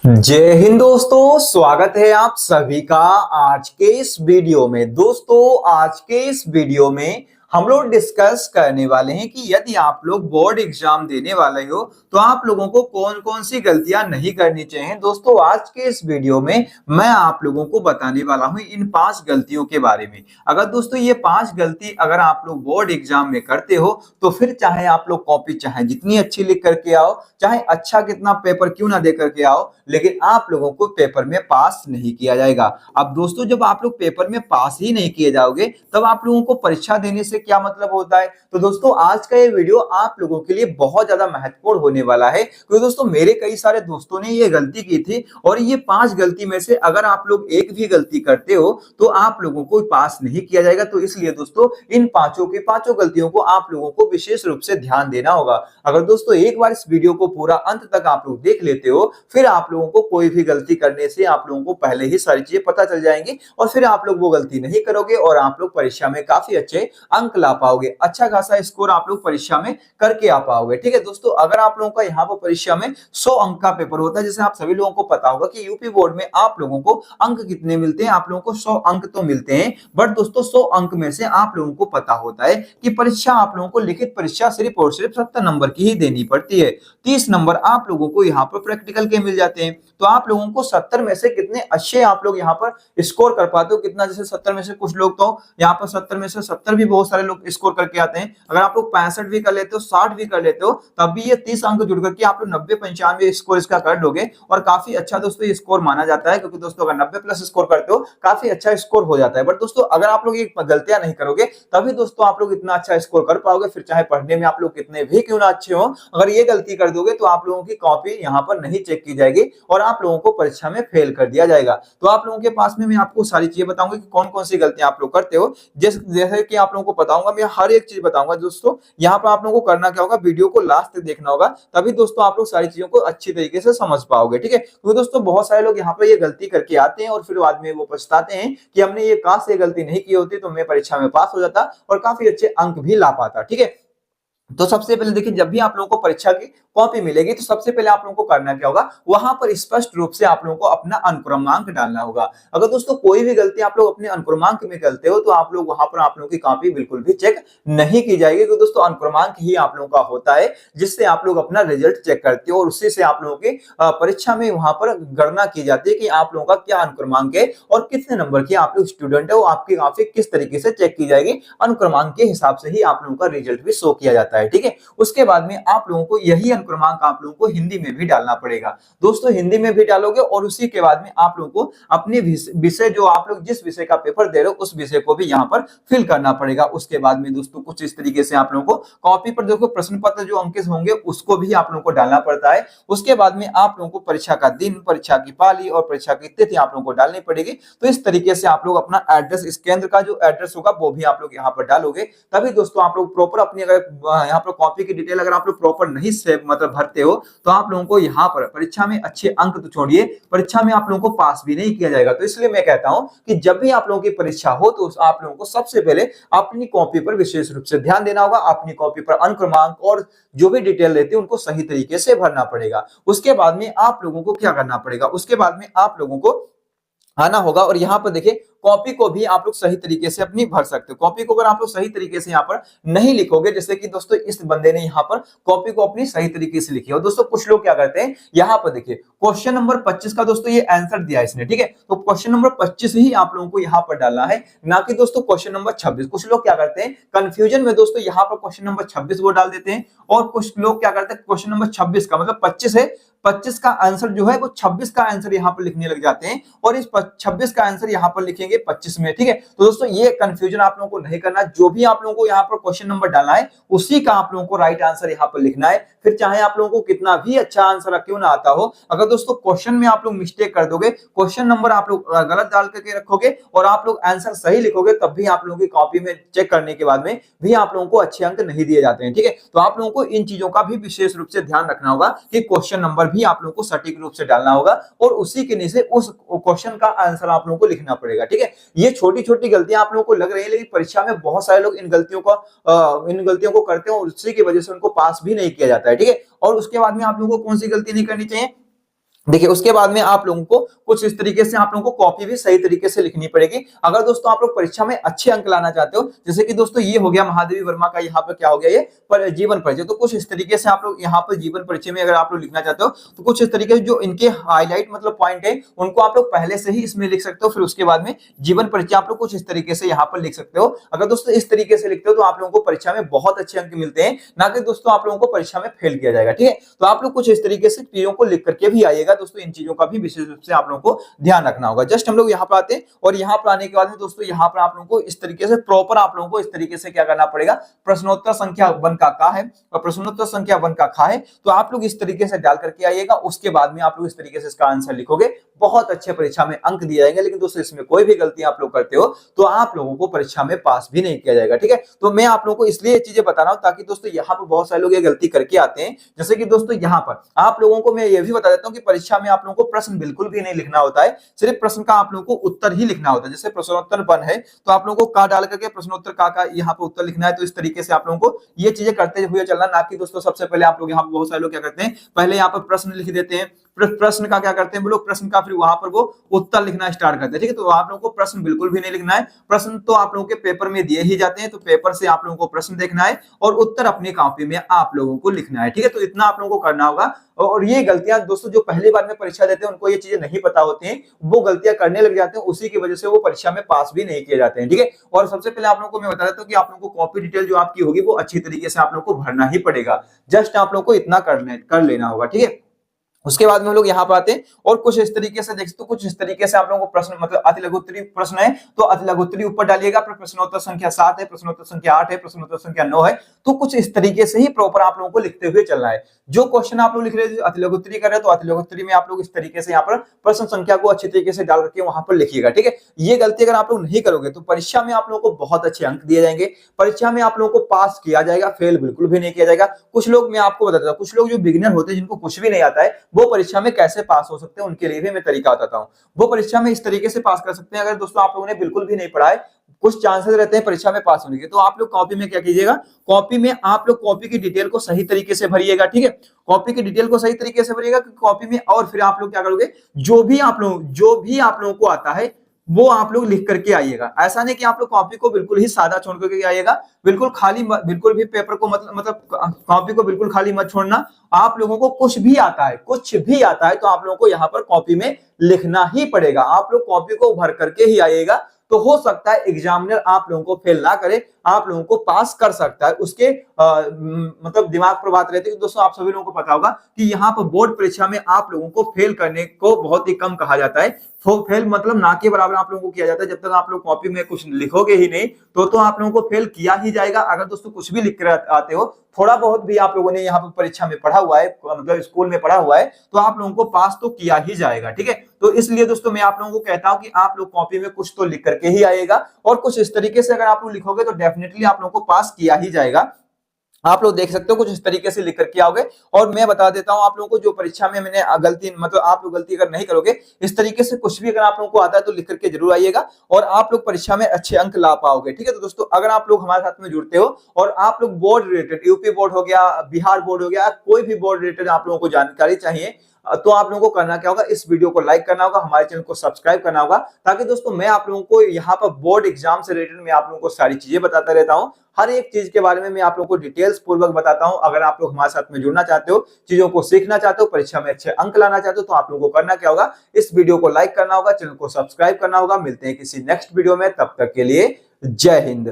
जय हिंद दोस्तों, स्वागत है आप सभी का आज के इस वीडियो में। दोस्तों, आज के इस वीडियो में हम लोग डिस्कस करने वाले हैं कि यदि आप लोग बोर्ड एग्जाम देने वाले हो तो आप लोगों को कौन कौन सी गलतियां नहीं करनी चाहिए। दोस्तों, आज के इस वीडियो में मैं आप लोगों को बताने वाला हूं इन 5 गलतियों के बारे में। अगर दोस्तों ये 5 गलती अगर आप लोग बोर्ड एग्जाम में करते हो तो फिर चाहे आप लोग कॉपी चाहे जितनी अच्छी लिख करके आओ, चाहे अच्छा कितना पेपर क्यों ना दे करके आओ, लेकिन आप लोगों को पेपर में पास नहीं किया जाएगा। अब दोस्तों, जब आप लोग पेपर में पास ही नहीं किए जाओगे तब आप लोगों को परीक्षा देने से क्या मतलब होता है। तो दोस्तों, आज का ये वीडियो आप लोगों के लिए बहुत ज्यादा महत्वपूर्ण होने वाला है, क्योंकि दोस्तों मेरे कई सारे दोस्तों ने ये गलती की थी और ये 5 गलती में से अगर आप लोग एक भी गलती करते हो तो आप लोगों को पास नहीं किया जाएगा। तो इसलिए दोस्तों इन पांचों की पांचों गलतियों को आप लोगों को विशेष रूप से ध्यान देना होगा। अगर दोस्तों एक बार इस वीडियो को पूरा अंत तक आप लोग देख लेते हो, फिर आप लोगों को कोई भी गलती करने से आप लोगों को पहले ही सारी चीजें पता चल जाएंगी और फिर आप लोग वो गलती नहीं करोगे और आप लोग परीक्षा में काफी अच्छे अंक ला पाओगे, अच्छा खासा स्कोर आप लोग परीक्षा में करके आ पाओगे। ठीक है दोस्तों, अगर आप लोगों का यहाँ पर परीक्षा में 100 अंक का पेपर होता है, जैसे आप सभी लोगों को पता होगा कि यूपी बोर्ड में आप लोगों को अंक कितने मिलते हैं, आप लोगों को 100 अंक तो मिलते हैं, बट दोस्तों 100 अंक में से आप लोगों को पता होता है कि परीक्षा आप लोगों को लिखित परीक्षा सिर्फ और सिर्फ 70 नंबर की ही देनी पड़ती है। 30 नंबर आप लोगों को यहाँ पर प्रैक्टिकल के मिल जाते हैं। तो आप लोगों को 70 में से कितने अच्छे आप लोग यहाँ पर स्कोर कर पाते हो, कितना, जैसे 70 में से कुछ लोग तो यहाँ पर 70 में से 70 भी बहुत सारे लोग स्कोर करके आते हैं। अगर आप लोग 65 भी कर लेते हो, 60 भी कर लेते हो, तब भी ये 30 अंक जुड़ करके आप लोग 90-95 स्कोर इसका कर लोगे और काफी अच्छा दोस्तों ये स्कोर माना जाता है, क्योंकि दोस्तों अगर 90 प्लस स्कोर करते हो काफी अच्छा स्कोर हो जाता है। बट दोस्तों अगर आप लोग ये गलतियां नहीं करोगे तभी दोस्तों आप लोग इतना अच्छा स्कोर कर पाओगे, फिर चाहे पढ़ने में आप लोग कितने भी क्यों ना अच्छे हो, अगर ये गलती कर दोगे तो आप लोगों की कॉपी यहाँ पर नहीं चेक की जाएगी और आप लोगों को परीक्षा में फेल कर दिया जाएगा। तो आप लोगों के पास में मैं आपको सारी चीजें बताऊंगा कि कौन कौन सी गलतियां आप लोग करते हो। जैसे कि आप लोगों को बताऊंगा, मैं हर एक चीज बताऊंगा। दोस्तों यहाँ पर आप लोगों को करना क्या होगा, वीडियो को लास्ट तक देखना होगा, तभी दोस्तों आप लोग सारी चीजों को अच्छी तरीके से समझ पाओगे। ठीक है, क्योंकि दोस्तों बहुत सारे लोग यहाँ पर ये गलती करके आते हैं और फिर बाद में वो पछताते हैं कि हमने ये काश ये गलती नहीं की होती तो मैं परीक्षा में पास हो जाता और काफी अच्छे अंक भी ला पाता। ठीक है, तो सबसे पहले देखिए, जब भी आप लोगों को परीक्षा की कॉपी मिलेगी तो सबसे पहले आप लोगों को करना क्या होगा, वहां पर स्पष्ट रूप से आप लोगों को अपना अनुक्रमांक डालना होगा। अगर दोस्तों कोई भी गलती आप लोग अपने अनुक्रमांक में करते हो तो आप लोग वहां पर आप लोगों की कॉपी बिल्कुल भी चेक नहीं की जाएगी, क्योंकि दोस्तों अनुक्रमांक ही आप लोगों का होता है जिससे आप लोग अपना रिजल्ट चेक करते हो और उससे से आप लोगों की परीक्षा में वहां पर गणना की जाती है कि आप लोगों का क्या अनुक्रमांक है और कितने नंबर की आप लोग स्टूडेंट है, वो आपकी कॉपी किस तरीके से चेक की जाएगी, अनुक्रमांक के हिसाब से ही आप लोगों का रिजल्ट भी शो किया जाता है। ठीक है, उसके बाद में आप लोगों को यही अनुक्रमांक आप लोगों को हिंदी में भी डालना पड़ेगा। दोस्तों हिंदी में भी डालोगे और उसी के बाद में आप लोगों को अपने विषय, जो आप लोग जिस विषय का पेपर दे रहे हो उस विषय को भी यहाँ पर फिल करना पड़ेगा। उसके बाद में दोस्तों कुछ इस तरीके से आप लोगों को कॉपी पर देखो प्रश्न पत्र जो अंकित होंगे उसको भी आप लोगों को डालना पड़ता है। उसके बाद में आप लोगों को परीक्षा का दिन, परीक्षा की पाली और परीक्षा की तिथि आप लोगों को डालनी पड़ेगी। तो इस तरीके से आप लोग अपना एड्रेस, इस केंद्र का जो एड्रेस होगा वो भी आप लोग यहाँ पर डालोगे, तभी दोस्तों आप लोग प्रॉपर अपनी, अगर यहाँ पर कॉपी की डिटेल अगर आप लोग प्रॉपर नहीं सेव मतलब भरते हो तो आप लोगों को यहाँ पर परीक्षा में अच्छे अंक तो छोड़िए, परीक्षा में आप लोगों को पास भी नहीं किया जाएगा। तो इसलिए मैं कहता हूं कि जब भी आप लोगों की परीक्षा हो तो आप लोगों को सबसे पहले अपनी कॉपी पर विशेष रूप से ध्यान देना होगा, अपनी कॉपी पर अनुक्रमांक और जो भी डिटेल रहती है उनको सही तरीके से भरना पड़ेगा। उसके बाद में आप लोगों को क्या करना पड़ेगा, उसके बाद में आप लोगों को आना होगा और यहाँ पर देखिए कॉपी को भी आप लोग सही तरीके से अपनी भर सकते हो। कॉपी को अगर आप लोग सही तरीके से यहाँ पर नहीं लिखोगे, जैसे कि दोस्तों इस बंदे ने यहाँ पर कॉपी को अपनी सही तरीके से लिखी है, और दोस्तों कुछ लोग क्या करते हैं, यहाँ पर देखिए क्वेश्चन नंबर 25 का दोस्तों ये आंसर दिया इसने। ठीक है, तो क्वेश्चन नंबर 25 ही आप लोगों को यहाँ पर डालना है, ना कि दोस्तों क्वेश्चन नंबर 26। कुछ लोग क्या करते हैं कंफ्यूजन में दोस्तों यहाँ पर क्वेश्चन नंबर 26 वो डाल देते हैं, और कुछ लोग क्या करते हैं क्वेश्चन नंबर 26 का मतलब 25 है, 25 का आंसर जो है वो 26 का आंसर यहाँ पर लिखने लग जाते हैं और इस 26 का आंसर यहाँ पर लिखेंगे 25 में। ठीक है, तो दोस्तों ये कंफ्यूजन आप लोगों को नहीं करना, जो भी आप लोगों को यहाँ पर क्वेश्चन नंबर डालना है उसी का आप लोगों को राइट आंसर यहाँ पर लिखना है। फिर चाहे आप लोगों को कितना भी अच्छा आंसर क्यों ना आता हो, अगर दोस्तों क्वेश्चन में आप लोग मिस्टेक कर दोगे, क्वेश्चन नंबर आप लोग गलत डाल करके रखोगे और आप लोग आंसर सही लिखोगे, तब भी आप लोगों की कॉपी में चेक करने के बाद में भी आप लोगों को अच्छे अंक नहीं दिए जाते हैं। ठीक है, तो आप लोगों को इन चीजों का भी विशेष रूप से ध्यान रखना होगा कि क्वेश्चन नंबर भी आप लोगों को सटीक रूप से डालना होगा और उसी के नीचे उस क्वेश्चन का आंसर आप लोगों को लिखना पड़ेगा। ठीक है, ये छोटी छोटी गलतियां आप लोगों को लग रही है, लेकिन परीक्षा में बहुत सारे लोग इन गलतियों को करते हैं और उसी की वजह से उनको पास भी नहीं किया जाता है। ठीक है, और उसके बाद में आप लोगों को कौन सी गलती नहीं करनी चाहिए, देखिए उसके बाद में आप लोगों को कुछ इस तरीके से आप लोगों को कॉपी भी सही तरीके से लिखनी पड़ेगी। अगर दोस्तों आप लोग परीक्षा में अच्छे अंक लाना चाहते हो, जैसे कि दोस्तों ये हो गया महादेवी वर्मा का, यहाँ पर क्या हो गया, ये पर जीवन परिचय, तो कुछ इस तरीके से आप लोग यहाँ पर जीवन परिचय में अगर आप लोग लिखना चाहते हो तो कुछ इस तरीके से जो इनके हाईलाइट मतलब पॉइंट है उनको आप लोग पहले से ही इसमें लिख सकते हो, फिर उसके बाद में जीवन परिचय आप लोग कुछ इस तरीके से यहाँ पर लिख सकते हो। अगर दोस्तों इस तरीके से लिखते हो तो आप लोगों को परीक्षा में बहुत अच्छे अंक मिलते हैं, ना कि दोस्तों आप लोगों को परीक्षा में फेल किया जाएगा। ठीक है, तो आप लोग कुछ इस तरीके से चीजों को लिख करके भी आइएगा दोस्तों, इन चीजों का भी विशेष रूप से आप लोगों को ध्यान रखना होगा। जस्ट हम लोग यहाँ पर आते हैं और यहाँ पर आने के बाद में दोस्तों यहाँ पर आप लोगों को इस तरीके से प्रॉपर आप लोगों को इस तरीके से क्या करना पड़ेगा, प्रश्नोत्तर संख्या 1 का का है और प्रश्नोत्तर संख्या 1 का खा है, तो आप लोग इस तरीके से डाल करके आइएगा। उसके बाद में आप लोग इस तरीके से इसका आंसर लिखोगे, बहुत अच्छे परीक्षा में अंक दिए जाएंगे। लेकिन दोस्तों इसमें कोई भी गलती आप लोग करते हो तो आप लोगों को परीक्षा में पास भी नहीं किया जाएगा। ठीक है, तो मैं आप लोगों को इसलिए ये चीजें बता रहा हूं ताकि दोस्तों यहाँ पर बहुत सारे लोग ये गलती करके आते हैं। जैसे कि दोस्तों यहाँ पर आप लोगों को मैं ये भी बता देता हूँ कि परीक्षा में आप लोगों को प्रश्न बिल्कुल भी नहीं लिखना होता है, सिर्फ प्रश्न का आप लोगों को उत्तर ही लिखना होता है। जैसे प्रश्नोत्तर 1 है तो आप लोगों को का डाल करके प्रश्नोत्तर का यहाँ पर उत्तर लिखना है। तो इस तरीके से आप लोगों को ये चीजें करते हुए चलना, ना कि दोस्तों सबसे पहले आप लोग यहाँ पर बहुत सारे लोग क्या करते हैं, पहले यहाँ पर प्रश्न लिख देते हैं, प्रश्न का क्या करते हैं वो लोग, प्रश्न का फिर वहां पर वो उत्तर लिखना स्टार्ट करते हैं। ठीक है, तो आप लोगों को प्रश्न बिल्कुल भी नहीं लिखना है। प्रश्न तो आप लोगों के पेपर में दिए ही जाते हैं, तो पेपर से आप लोगों को प्रश्न देखना है और उत्तर अपनी कॉपी में आप लोगों को लिखना है। ठीक है, तो इतना आप लोगों को करना होगा। और ये गलतियां दोस्तों जो पहली बार में परीक्षा देते हैं उनको ये चीजें नहीं पता होती हैं, वो गलतियां करने लग जाते हैं, उसी की वजह से वो परीक्षा में पास भी नहीं किए जाते हैं। ठीक है, और सबसे पहले आप लोगों को मैं बता देता हूं कि आप लोगों को कॉपी डिटेल जो आपकी होगी वो अच्छी तरीके से आप लोगों को भरना ही पड़ेगा। जस्ट आप लोगों को इतना कर लेना होगा। ठीक है, उसके बाद में हम लोग यहाँ पर आते हैं और कुछ इस तरीके से देखते, तो कुछ इस तरीके से आप लोगों को प्रश्न मतलब अति लघुत्तरी प्रश्न है तो अति लघुत्तरी ऊपर डालिएगा, फिर प्रश्नोत्तर संख्या 7 है, प्रश्नोत्तर संख्या 8 है, प्रश्नोत्तर संख्या 9 है। तो कुछ इस तरीके से ही प्रॉपर आप लोगों को लिखते हुए चलना है। जो क्वेश्चन आप लोग लिख रहे हैं अति लघुत्तरी कर रहे हैं तो अति लघुत्तरी में आप लोग इस तरीके से यहाँ पर प्रश्न संख्या को अच्छी तरीके से डाल करके वहां पर लिखिएगा। ठीक है, ये गलती अगर आप लोग नहीं करोगे तो परीक्षा में आप लोगों को बहुत अच्छे अंक दिए जाएंगे, परीक्षा में आप लोगों को पास किया जाएगा, फेल बिल्कुल भी नहीं किया जाएगा। कुछ लोग, मैं आपको बताता हूँ, कुछ लोग जो बिगिनर होते हैं जिनको कुछ भी नहीं आता है वो परीक्षा में कैसे पास हो सकते हैं, उनके लिए भी मैं तरीका बताता हूं। वो परीक्षा में इस तरीके से पास कर सकते हैं, अगर दोस्तों आप लोगों ने बिल्कुल भी नहीं पढ़ा है, कुछ चांसेस रहते हैं परीक्षा में पास होने के, तो आप लोग कॉपी में क्या कीजिएगा, कॉपी में आप लोग कॉपी की डिटेल को सही तरीके से भरिएगा। ठीक है, कॉपी की डिटेल को सही तरीके से भरिएगा कॉपी में, और फिर आप लोग क्या करोगे, जो भी आप लोगों को आता है वो आप लोग लिख करके आइएगा। ऐसा नहीं कि आप लोग कॉपी को बिल्कुल ही सादा छोड़ करके आइएगा, बिल्कुल खाली बिल्कुल भी पेपर को मतलब कॉपी को बिल्कुल खाली मत छोड़ना। आप लोगों को कुछ भी आता है तो आप लोगों को यहाँ पर कॉपी में लिखना ही पड़ेगा। आप लोग कॉपी को भर करके ही आइएगा, तो हो सकता है एग्जामिनर आप लोगों को फेल ना करे, आप लोगों को पास कर सकता है। उसके मतलब दिमाग पर बात रहती है। दोस्तों आप सभी लोगों को पता होगा कि यहाँ पर बोर्ड परीक्षा में आप लोगों को फेल करने को बहुत ही कम कहा जाता है। फेल मतलब ना के बराबर आप लोगों को किया जाता है। जब तक आप लोग कॉपी में कुछ लिखोगे ही नहीं तो आप लोगों को फेल किया ही जाएगा। अगर दोस्तों कुछ भी लिख कर आते हो, थोड़ा बहुत भी आप लोगों ने यहाँ पर परीक्षा में पढ़ा हुआ है, मतलब स्कूल में पढ़ा हुआ है, तो आप लोगों को पास तो किया ही जाएगा। ठीक है, तो इसलिए दोस्तों मैं आप लोगों को कहता हूं कि आप लोग कॉपी में कुछ तो लिख करके ही आएगा, और कुछ इस तरीके से अगर आप लोग लिखोगे तो डेफिनेटली आप लोगों को पास किया ही जाएगा। आप लोग देख सकते हो कुछ इस तरीके से लिख करके आओगे। और मैं बता देता हूं आप लोगों को, जो परीक्षा में मैंने गलती मतलब आप लोग गलती अगर नहीं करोगे, इस तरीके से कुछ भी अगर आप लोगों को आता है तो लिख करके जरूर आइएगा और आप लोग परीक्षा में अच्छे अंक ला पाओगे। ठीक है, तो दोस्तों अगर आप लोग हमारे साथ में जुड़ते हो और आप लोग बोर्ड रिलेटेड, यूपी बोर्ड हो गया, बिहार बोर्ड हो गया, कोई भी बोर्ड रिलेटेड आप लोगों को जानकारी चाहिए, तो आप लोगों को करना क्या होगा, इस वीडियो को लाइक करना होगा, हमारे चैनल को सब्सक्राइब करना होगा, ताकि दोस्तों मैं आप लोगों को यहाँ पर बोर्ड एग्जाम से रिलेटेड मैं आप लोगों को सारी चीजें बताता रहता हूँ। हर एक चीज के बारे में मैं आप लोगों को डिटेल्स पूर्वक बताता हूं। अगर आप लोग हमारे साथ में जुड़ना चाहते हो, चीजों को सीखना चाहते हो, परीक्षा में अच्छे अंक लाना चाहते हो, तो आप लोगों को करना क्या होगा, इस वीडियो को लाइक करना होगा, चैनल को सब्सक्राइब करना होगा। मिलते हैं किसी नेक्स्ट वीडियो में, तब तक के लिए जय हिंद।